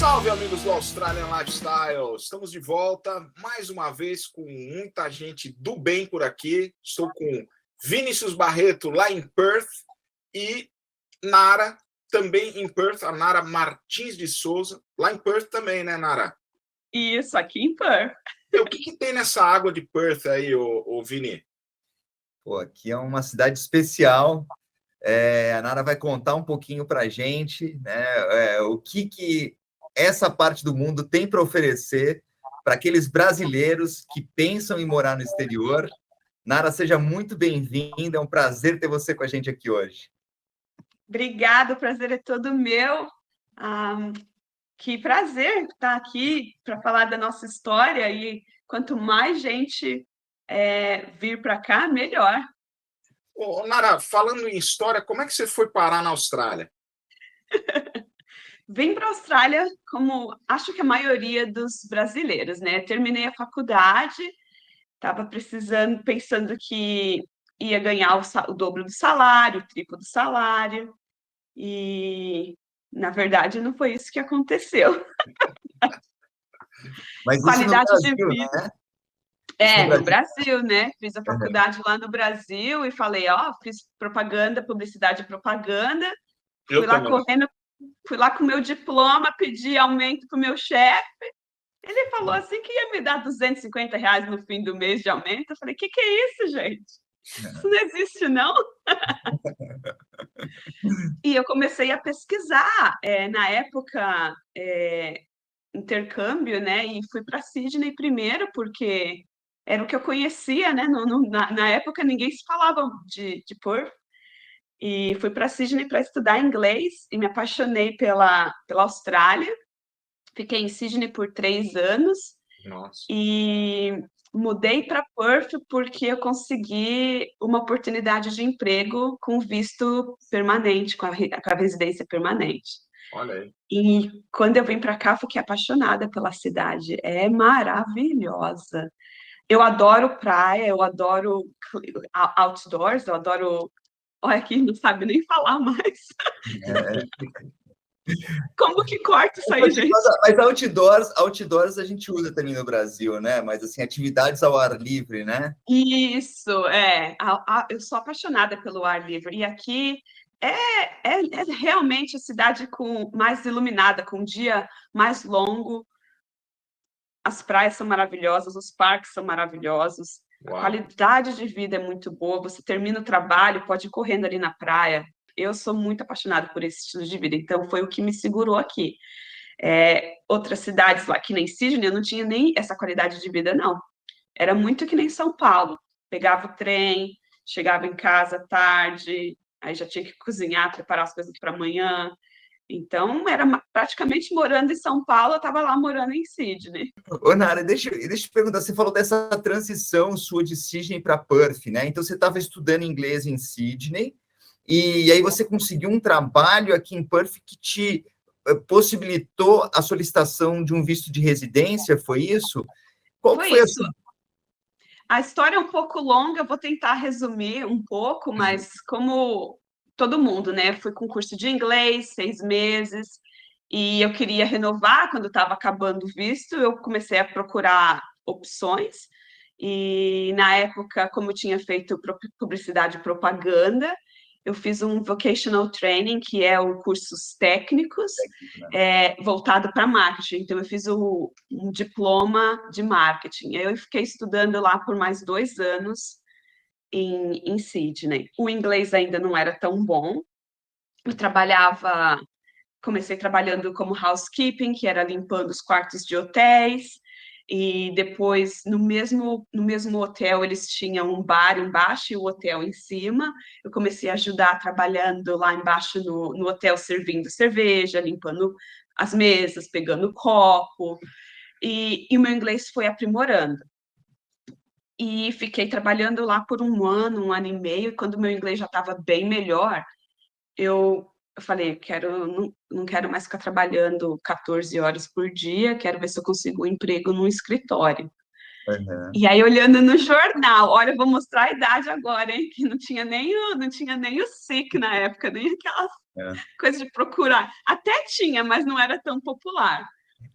Salve, amigos do Australian Lifestyle! Estamos de volta, mais uma vez, com muita gente do bem por aqui. Estou com Vinícius Barreto, lá em Perth, e Nara, também em Perth, a Nara Martins de Souza, lá em Perth também, né, Nara? Isso, aqui em Perth. O que tem nessa água de Perth aí, ô Vini? Pô, aqui é uma cidade especial. A Nara vai contar um pouquinho para a gente, né, o que essa parte do mundo tem para oferecer para aqueles brasileiros que pensam em morar no exterior. Nara, seja muito bem-vinda, é um prazer ter você com a gente aqui hoje. Obrigada, o prazer é todo meu. Que prazer estar aqui para falar da nossa história, e quanto mais gente vir para cá, melhor. Ô, Nara, falando em história, como é que você foi parar na Austrália? Vim para a Austrália, como acho que a maioria dos brasileiros, né? Terminei a faculdade, estava pensando que ia ganhar o dobro do salário, o triplo do salário, e na verdade não foi isso que aconteceu. Mas Qualidade isso no Brasil, de vida. Né? No Brasil, né? Fiz a faculdade lá no Brasil e falei, fiz propaganda, publicidade e propaganda. Fui lá correndo, fui lá com o meu diploma, pedi aumento para o meu chefe. Ele falou assim que ia me dar R$250 no fim do mês de aumento. Eu falei, que é isso, gente? Isso não existe, não? E eu comecei a pesquisar, na época, intercâmbio, né? E fui para Sydney primeiro, porque era o que eu conhecia, né? Na época ninguém se falava de Perth. E fui para Sydney para estudar inglês e me apaixonei pela Austrália. Fiquei em Sydney por 3 anos. Nossa. E mudei para Perth porque eu consegui uma oportunidade de emprego com visto permanente, com a residência permanente. Olha aí. E quando eu vim para cá, fiquei apaixonada pela cidade. É maravilhosa. Eu adoro praia, eu adoro outdoors, eu adoro... Olha, aqui não sabe nem falar mais. Como que corta isso aí, gente? Mas outdoors a gente usa também no Brasil, né? Mas, assim, atividades ao ar livre, né? Isso, eu sou apaixonada pelo ar livre. E aqui é realmente a cidade mais iluminada, com um dia mais longo. As praias são maravilhosas, os parques são maravilhosos. Uau. A qualidade de vida é muito boa. Você termina o trabalho, pode ir correndo ali na praia. Eu sou muito apaixonada por esse estilo de vida, então foi o que me segurou aqui. Outras cidades lá, que nem Sydney, eu não tinha nem essa qualidade de vida, não. Era muito que nem São Paulo. Pegava o trem, chegava em casa tarde, aí já tinha que cozinhar, preparar as coisas para amanhã. Então, era praticamente morando em São Paulo, eu estava lá morando em Sydney. Ô, Nara, deixa eu te perguntar, você falou dessa transição sua de Sydney para Perth, né? Então, você estava estudando inglês em Sydney, e aí você conseguiu um trabalho aqui em Perth que te possibilitou a solicitação de um visto de residência, foi isso? Qual foi isso. A história é um pouco longa, eu vou tentar resumir um pouco, mas como todo mundo, né? Fui com curso de inglês, 6 meses, e eu queria renovar quando estava acabando o visto, eu comecei a procurar opções, e na época, como eu tinha feito publicidade e propaganda, eu fiz um vocational training, que é um cursos técnicos, voltado para marketing. Então, eu fiz um diploma de marketing. Eu fiquei estudando lá por mais 2 anos em Sydney. O inglês ainda não era tão bom. Eu comecei trabalhando como housekeeping, que era limpando os quartos de hotéis, e depois, no mesmo hotel, eles tinham um bar embaixo e o hotel em cima. Eu comecei a ajudar trabalhando lá embaixo no hotel, servindo cerveja, limpando as mesas, pegando copo, e o meu inglês foi aprimorando. E fiquei trabalhando lá por 1 ano, 1 ano e meio, e quando o meu inglês já estava bem melhor, eu falei, não quero mais ficar trabalhando 14 horas por dia, quero ver se eu consigo um emprego num escritório. Uhum. E aí, olhando no jornal, olha, eu vou mostrar a idade agora, hein? Que não tinha nem o SIC na época, nem coisa de procurar. Até tinha, mas não era tão popular.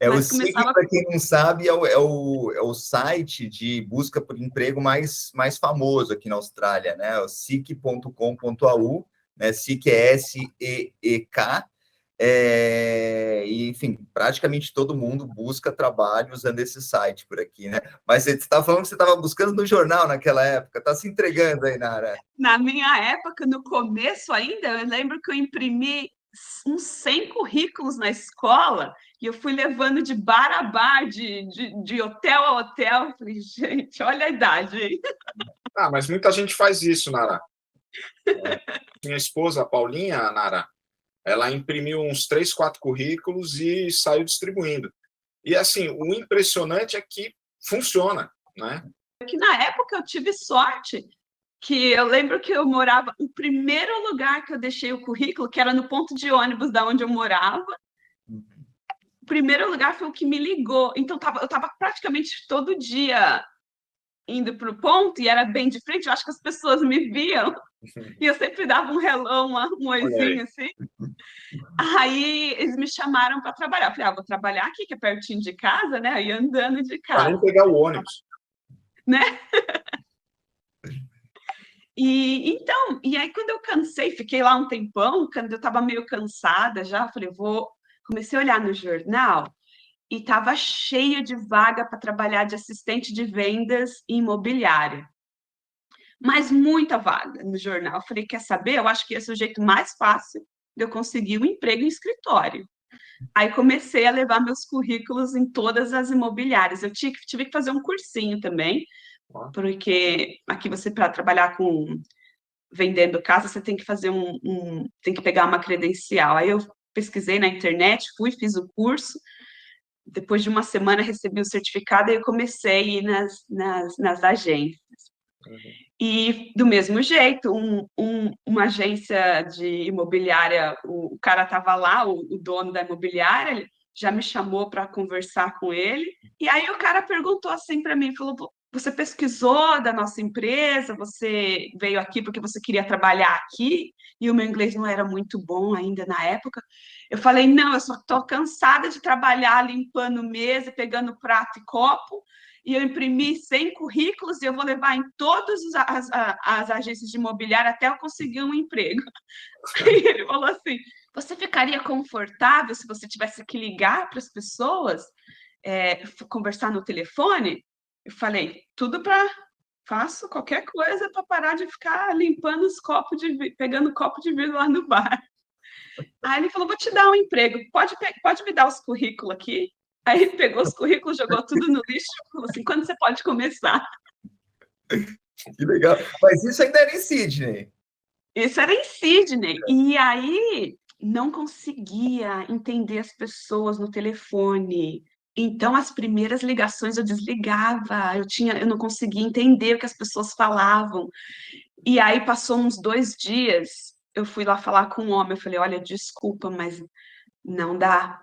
O Mas SIC, começava... para quem não sabe, é o site de busca por emprego mais famoso aqui na Austrália, né? O sic.com.au, né? SIC é SEEK. E, enfim, praticamente todo mundo busca trabalho usando esse site por aqui, né? Mas você estava falando que você estava buscando no jornal naquela época, está se entregando aí, Nara. Na minha época, no começo ainda, eu lembro que eu imprimi uns 100 currículos na escola e eu fui levando de bar a bar, de hotel a hotel. Eu falei, gente, olha a idade, hein? Mas muita gente faz isso, Nara. Minha esposa, a Paulinha, Nara, ela imprimiu uns 3, 4 currículos e saiu distribuindo. E, assim, o impressionante é que funciona, né? Que na época eu tive sorte, que eu lembro que eu morava... O primeiro lugar que eu deixei o currículo, que era no ponto de ônibus da onde eu morava, o primeiro lugar foi o que me ligou. Então, eu estava praticamente todo dia indo para o ponto, e era bem de frente, eu acho que as pessoas me viam, e eu sempre dava um hello, um oizinho, assim. Aí eles me chamaram para trabalhar. Eu falei, vou trabalhar aqui, que é pertinho de casa, né? Aí andando de casa. Para nem pegar o ônibus. Né? E aí, quando eu cansei, fiquei lá um tempão, quando eu estava meio cansada já, falei, comecei a olhar no jornal, e estava cheio de vaga para trabalhar de assistente de vendas imobiliária. Mas muita vaga no jornal. Eu falei, quer saber? Eu acho que esse é o jeito mais fácil de eu conseguir um emprego em escritório. Aí comecei a levar meus currículos em todas as imobiliárias. Eu tive que fazer um cursinho também, porque aqui você, para trabalhar vendendo casa, você tem que fazer tem que pegar uma credencial. Aí eu pesquisei na internet, fiz o curso. Depois de uma semana recebi o certificado e eu comecei a ir nas agências. E do mesmo jeito, uma agência de imobiliária, o cara estava lá, o dono da imobiliária, ele já me chamou para conversar com ele. E aí o cara perguntou assim para mim, falou, você pesquisou da nossa empresa, você veio aqui porque você queria trabalhar aqui? E o meu inglês não era muito bom ainda na época. Eu falei, não, eu só estou cansada de trabalhar limpando mesa, pegando prato e copo, e eu imprimi 100 currículos e eu vou levar em todas as agências de imobiliário até eu conseguir um emprego. Aí ele falou assim, você ficaria confortável se você tivesse que ligar para as pessoas, conversar no telefone? Eu falei, faço qualquer coisa para parar de ficar limpando pegando copo de vidro lá no bar. Aí ele falou, vou te dar um emprego, pode me dar os currículos aqui? Aí ele pegou os currículos, jogou tudo no lixo e falou assim, quando você pode começar? Que legal. Mas isso ainda era em Sydney. Isso era em Sydney. E aí não conseguia entender as pessoas no telefone. Então, as primeiras ligações eu desligava, eu não conseguia entender o que as pessoas falavam. E aí passou uns 2 dias, eu fui lá falar com um homem, eu falei, olha, desculpa, mas não dá.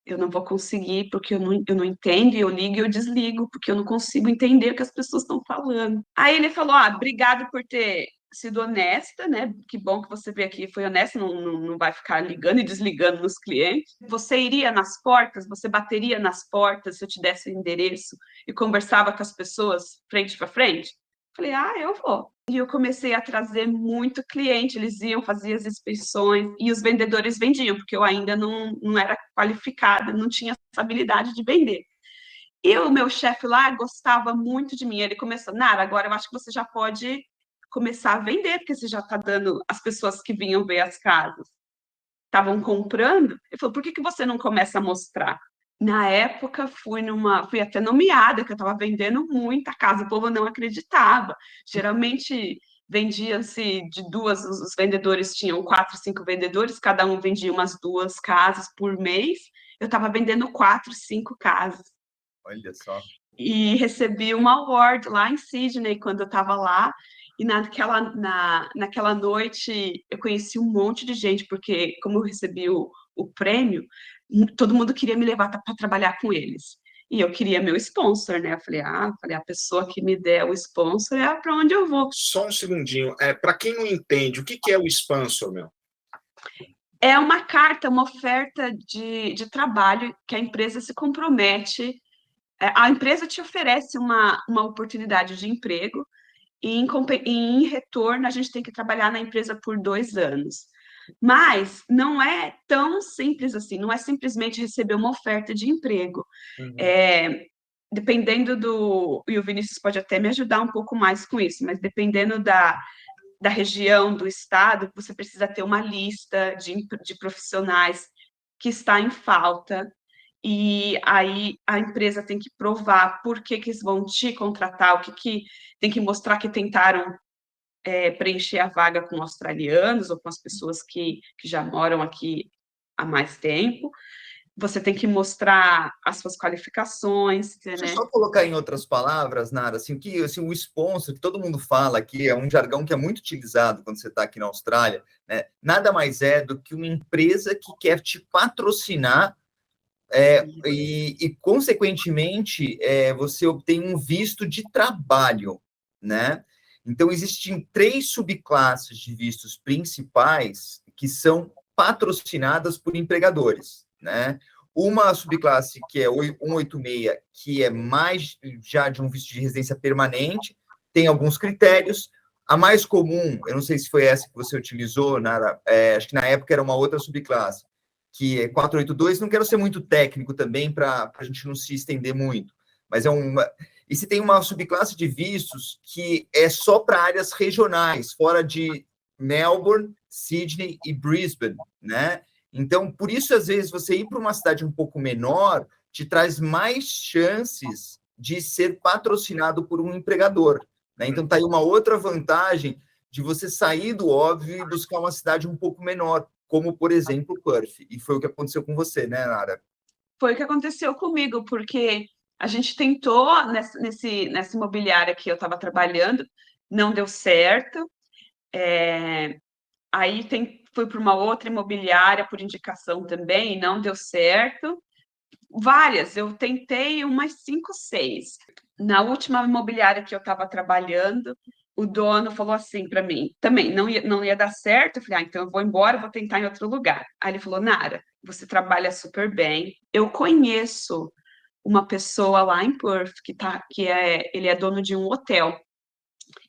Eu não vou conseguir, porque eu não entendo, eu ligo e eu desligo, porque eu não consigo entender o que as pessoas estão falando. Aí ele falou, obrigado por ter sido honesta, né? Que bom que você veio aqui e foi honesta, não vai ficar ligando e desligando nos clientes. Você iria nas portas, você bateria nas portas se eu te desse o endereço e conversava com as pessoas frente para frente? Falei, eu vou. E eu comecei a trazer muito cliente, eles iam fazer as inspeções e os vendedores vendiam, porque eu ainda não era qualificada, não tinha essa habilidade de vender. E o meu chefe lá gostava muito de mim, ele começou, Nara, agora eu acho que você já pode começar a vender, porque você já está dando as pessoas que vinham ver as casas, estavam comprando. Ele falou, por que você não começa a mostrar? Na época, fui até nomeada, que eu estava vendendo muita casa, o povo não acreditava. Geralmente, vendia-se de 2, os vendedores tinham 4, 5 vendedores, cada um vendia umas 2 casas por mês. Eu estava vendendo 4, 5 casas. Olha só. E recebi uma award lá em Sydney, quando eu estava lá. E naquela noite, eu conheci um monte de gente, porque como eu recebi o prêmio, todo mundo queria me levar para trabalhar com eles. E eu queria meu sponsor, né? Eu falei, a pessoa que me der o sponsor é para onde eu vou. Só um segundinho. Para quem não entende, o que é o sponsor, meu? É uma carta, uma oferta de trabalho que a empresa se compromete. A empresa te oferece uma oportunidade de emprego e, em retorno, a gente tem que trabalhar na empresa por 2 anos. Mas não é tão simples assim, não é simplesmente receber uma oferta de emprego. Uhum. Dependendo do... E o Vinícius pode até me ajudar um pouco mais com isso, mas dependendo da região, do estado, você precisa ter uma lista de profissionais que está em falta, e aí a empresa tem que provar por que eles vão te contratar, que tem que mostrar que tentaram preencher a vaga com australianos ou com as pessoas que já moram aqui há mais tempo. Você tem que mostrar as suas qualificações, Deixa eu né? só colocar em outras palavras, Nara, assim, o sponsor, que todo mundo fala aqui, é um jargão que é muito utilizado quando você está aqui na Austrália, né? Nada mais é do que uma empresa que quer te patrocinar consequentemente, você obtém um visto de trabalho, né? Então, existem 3 subclasses de vistos principais que são patrocinadas por empregadores, né? Uma subclasse que é 186, que é mais já de um visto de residência permanente, tem alguns critérios. A mais comum, eu não sei se foi essa que você utilizou, Nara, acho que na época era uma outra subclasse, que é 482. Não quero ser muito técnico também, para a gente não se estender muito, mas e se tem uma subclasse de vistos que é só para áreas regionais, fora de Melbourne, Sydney e Brisbane, né? Então, por isso, às vezes, você ir para uma cidade um pouco menor te traz mais chances de ser patrocinado por um empregador, né? Então, tá aí uma outra vantagem de você sair do óbvio e buscar uma cidade um pouco menor, como, por exemplo, Perth. E foi o que aconteceu com você, né, Nara? Foi o que aconteceu comigo, porque a gente tentou nessa imobiliária que eu estava trabalhando, não deu certo. Aí fui para uma outra imobiliária por indicação também, e não deu certo. Várias, eu tentei umas 5, 6. Na última imobiliária que eu estava trabalhando, o dono falou assim para mim, também não ia dar certo. Eu falei, então eu vou embora, vou tentar em outro lugar. Aí ele falou, Nara, você trabalha super bem. Eu conheço uma pessoa lá em Perth ele é dono de um hotel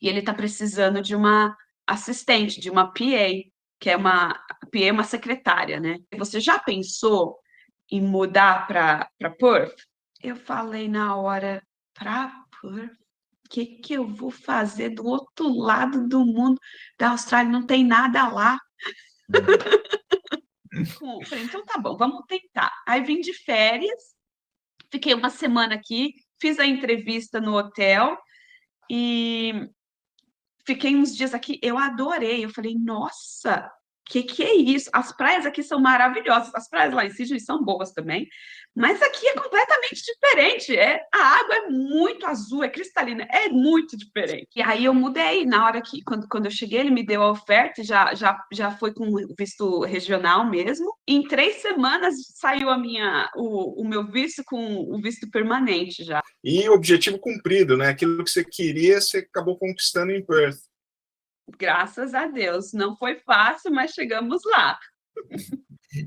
e ele está precisando de uma assistente, de uma PA, que é uma secretária, né? Você já pensou em mudar para Perth? Eu falei na hora, para Perth? O que eu vou fazer do outro lado do mundo da Austrália? Não tem nada lá. Falei, então tá bom, vamos tentar. Aí vim de férias, fiquei uma semana aqui, fiz a entrevista no hotel e fiquei uns dias aqui. Eu adorei. Eu falei, nossa, que é isso? As praias aqui são maravilhosas. As praias lá em Sydney são boas também, mas aqui é completamente diferente. A água é muito azul, é cristalina, é muito diferente. E aí eu mudei na hora que, quando eu cheguei, ele me deu a oferta, já foi com visto regional mesmo. Em 3 semanas saiu o meu visto com o visto permanente já. E objetivo cumprido, né? Aquilo que você queria, você acabou conquistando em Perth. Graças a Deus. Não foi fácil, mas chegamos lá.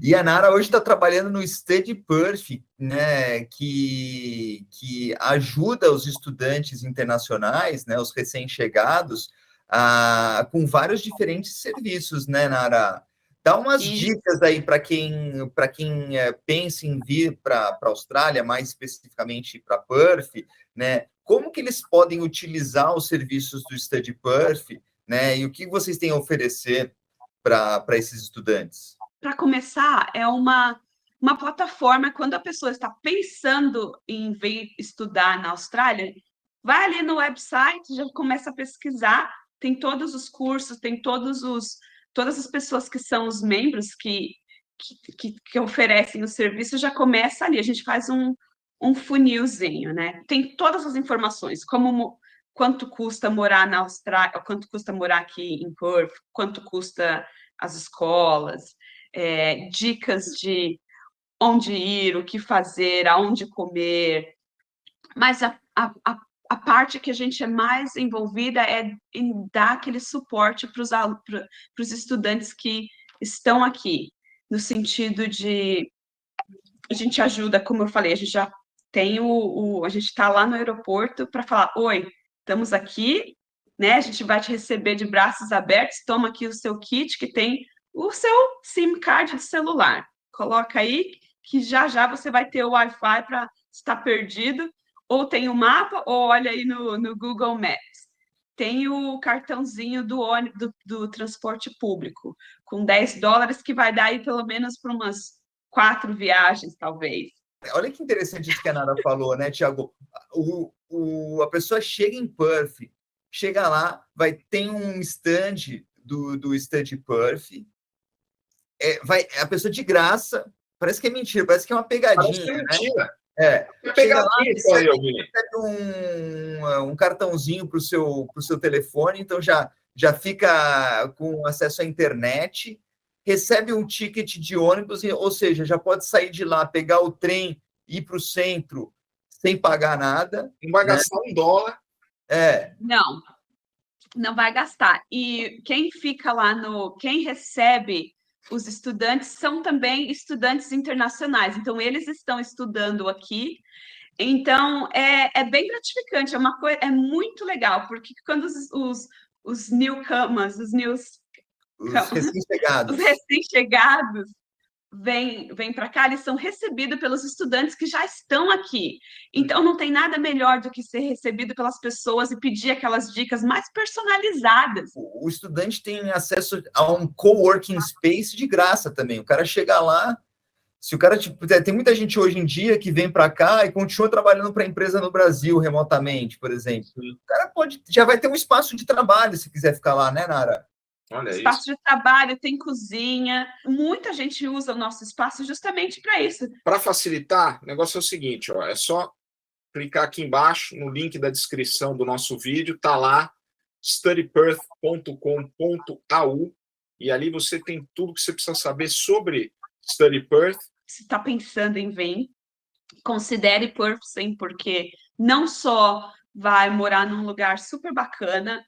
E a Nara hoje está trabalhando no Study Perth, né, que ajuda os estudantes internacionais, né, os recém-chegados, com vários diferentes serviços, né, Nara? Dá umas dicas aí para quem pensa em vir para a Austrália, mais especificamente para Perth, né? Como que eles podem utilizar os serviços do Study Perth, né? E o que vocês têm a oferecer para esses estudantes? Para começar, é uma plataforma. Quando a pessoa está pensando em vir estudar na Austrália, vai ali no website, já começa a pesquisar, tem todos os cursos, tem todas as pessoas que são os membros que oferecem o serviço, já começa ali. A gente faz um funilzinho, né? Tem todas as informações, quanto custa morar na Austrália, quanto custa morar aqui em Perth, quanto custa as escolas, dicas de onde ir, o que fazer, aonde comer. Mas a parte que a gente é mais envolvida é em dar aquele suporte para os estudantes que estão aqui. no sentido de a gente ajuda, como eu falei, a gente já tem a gente está lá no aeroporto para falar, oi, estamos aqui, né? A gente vai te receber de braços abertos, toma aqui o seu kit que tem o seu SIM card de celular. Coloca aí que já já você vai ter o Wi-Fi para estar perdido, ou tem o mapa, ou olha aí no Google Maps. Tem o cartãozinho do transporte público, com $10, que vai dar aí pelo menos para umas 4 viagens, talvez. Olha que interessante isso que a Nara falou, né, Thiago? A pessoa chega em Perth, chega lá, tem um stand do stand Perth, a pesa de graça, parece que é mentira, parece que é uma pegadinha. Parece que é mentira. Né? Chega lá, recebe um cartãozinho para o seu telefone, então já fica com acesso à internet, recebe um ticket de ônibus, ou seja, já pode sair de lá, pegar o trem, ir para o centro sem pagar nada. Não vai gastar $1. Não vai gastar. E quem fica lá quem recebe os estudantes são também estudantes internacionais. Então, eles estão estudando aqui. Então, é bem gratificante. É muito legal, porque quando os newcomers, os recém-chegados vêm para cá, eles são recebidos pelos estudantes que já estão aqui. Então, não tem nada melhor do que ser recebido pelas pessoas e pedir aquelas dicas mais personalizadas. O estudante tem acesso a um coworking space de graça também. O cara chega lá, se o cara... tem muita gente hoje em dia que vem para cá e continua trabalhando para a empresa no Brasil remotamente, por exemplo. O cara já vai ter um espaço de trabalho se quiser ficar lá, né, Nara? Olha espaço de trabalho, tem cozinha. Muita gente usa o nosso espaço justamente para isso. Para facilitar, o negócio é o seguinte, ó, é só clicar aqui embaixo no link da descrição do nosso vídeo, tá lá studyperth.com.au e ali você tem tudo que você precisa saber sobre Study Perth. Se está pensando em vir, considere Perth sim, porque não só vai morar num lugar super bacana,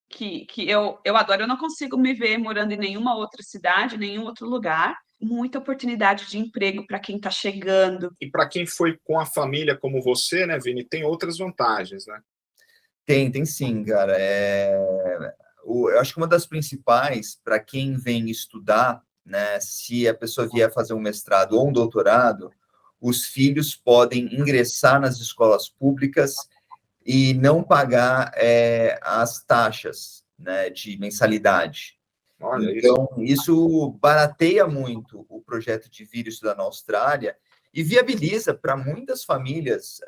que eu adoro, eu não consigo me ver morando em nenhuma outra cidade, nenhum outro lugar. Muita oportunidade de emprego para quem está chegando. E para quem foi com a família como você, né, Vini, tem outras vantagens, né? Tem sim, cara. Eu acho que uma das principais, para quem vem estudar, né, se a pessoa vier fazer um mestrado ou um doutorado, os filhos podem ingressar nas escolas públicas e não pagar as taxas, né, de mensalidade. Olha, então, isso barateia muito o projeto de vir estudar na Austrália e viabiliza para muitas famílias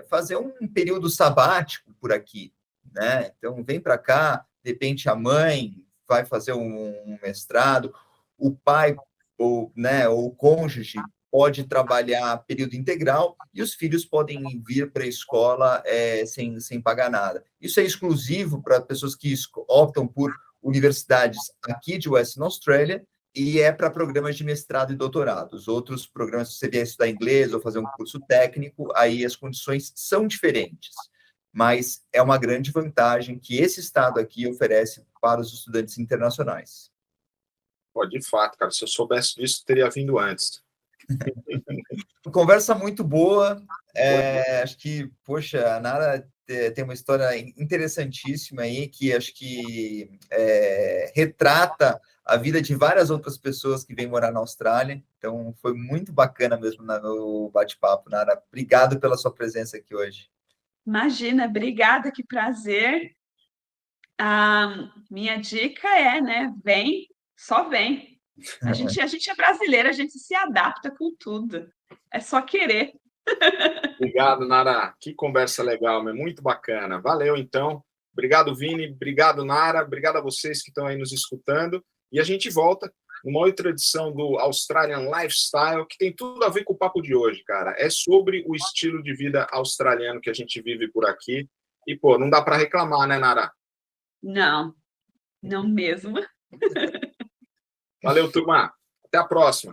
fazer um período sabático por aqui, né? Então, vem para cá, de repente a mãe vai fazer um mestrado, o pai ou o cônjuge pode trabalhar período integral e os filhos podem vir para a escola sem pagar nada. Isso é exclusivo para pessoas que optam por universidades aqui de Western Australia e é para programas de mestrado e doutorado. Os outros programas, se você vier estudar inglês ou fazer um curso técnico, aí as condições são diferentes. Mas é uma grande vantagem que esse estado aqui oferece para os estudantes internacionais. Pô, de fato, cara, se eu soubesse disso, teria vindo antes. Conversa muito boa. Acho que, poxa, a Nara tem uma história interessantíssima aí, que acho que retrata a vida de várias outras pessoas que vêm morar na Austrália. Então, foi muito bacana mesmo no bate-papo, Nara. Obrigado pela sua presença aqui hoje. Imagina, obrigada, que prazer. Minha dica né? Vem, só vem. A gente é brasileira, a gente se adapta com tudo. É só querer. Obrigado, Nara. Que conversa legal, muito bacana. Valeu, então. Obrigado, Vini. Obrigado, Nara. Obrigado a vocês que estão aí nos escutando. E a gente volta numa outra edição do Australian Lifestyle, que tem tudo a ver com o papo de hoje, cara. É sobre o estilo de vida australiano que a gente vive por aqui. E, pô, não dá para reclamar, né, Nara? Não mesmo. Valeu, turma. Até a próxima.